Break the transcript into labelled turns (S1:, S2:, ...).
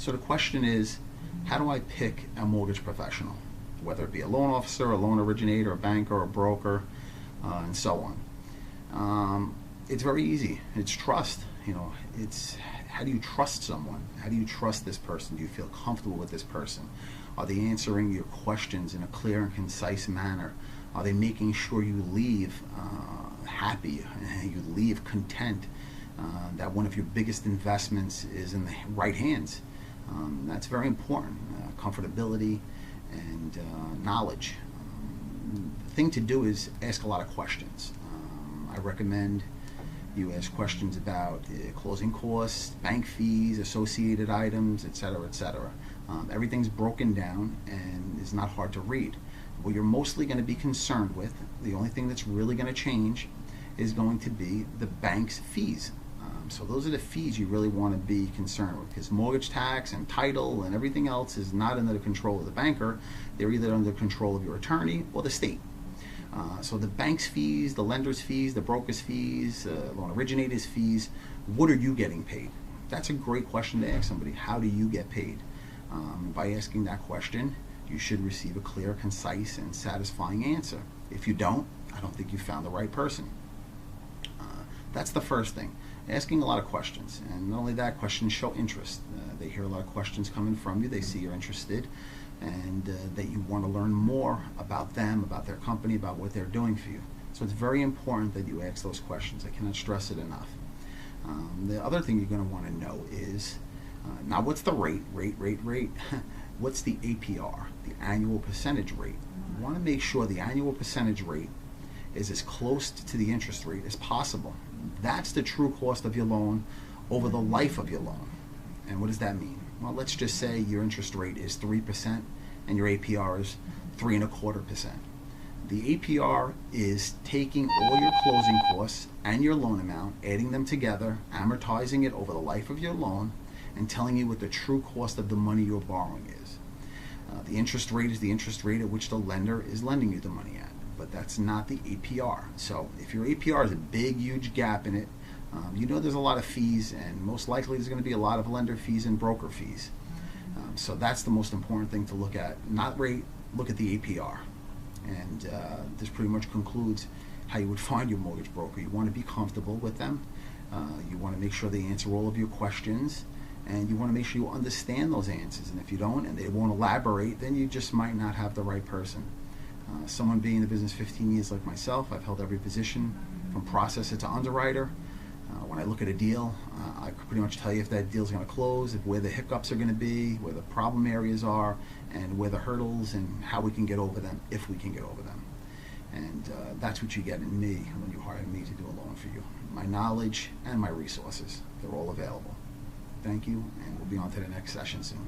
S1: So the question is, how do I pick a mortgage professional? Whether it be a loan officer, a loan originator, a banker, a broker, and so on. It's very easy. It's trust. It's how do you trust someone? How do you trust this person? Do you feel comfortable with this person? Are they answering your questions in a clear and concise manner? Are they making sure you leave happy, you leave content, that one of your biggest investments is in the right hands? That's very important. Comfortability and knowledge. The thing to do is ask a lot of questions. I recommend you ask questions about closing costs, bank fees, associated items, etc., etc. Everything's broken down and is not hard to read. What you're mostly going to be concerned with, the only thing that's really going to change, is going to be the bank's fees. So those are the fees you really want to be concerned with, because mortgage tax and title and everything else is not under the control of the banker. They're either under the control of your attorney or the state. So the bank's fees, the lender's fees, the broker's fees, loan originator's fees, what are you getting paid? That's a great question to ask somebody. How do you get paid? By asking that question, you should receive a clear, concise, and satisfying answer. If you don't, I don't think you found the right person. That's the first thing. Asking a lot of questions, and not only that, questions show interest. They hear a lot of questions coming from you. They see you're interested, and that you want to learn more about them, about their company, about what they're doing for you. So it's very important that you ask those questions. I cannot stress it enough. The other thing you're going to want to know is, now what's the rate? What's the APR, the annual percentage rate? You want to make sure the annual percentage rate is as close to the interest rate as possible. That's the true cost of your loan over the life of your loan. And what does that mean? Well, let's just say your interest rate is 3% and your APR is 3.25%. The APR is taking all your closing costs and your loan amount, adding them together, amortizing it over the life of your loan, and telling you what the true cost of the money you're borrowing is. The interest rate is the interest rate at which the lender is lending you the money at, but that's not the APR. So if your APR is a big, huge gap in it, there's a lot of fees, and most likely there's going to be a lot of lender fees and broker fees. So that's the most important thing to look at. Not rate, look at the APR. And this pretty much concludes how you would find your mortgage broker. You want to be comfortable with them. You want to make sure they answer all of your questions, and you want to make sure you understand those answers. And if you don't, and they won't elaborate, then you just might not have the right person. Someone being in the business 15 years like myself, I've held every position from processor to underwriter. When I look at a deal, I can pretty much tell you if that deal's going to close, where the hiccups are going to be, where the problem areas are, and where the hurdles, and how we can get over them, if we can get over them. And that's what you get in me when you hire me to do a loan for you. My knowledge and my resources, they're all available. Thank you, and we'll be on to the next session soon.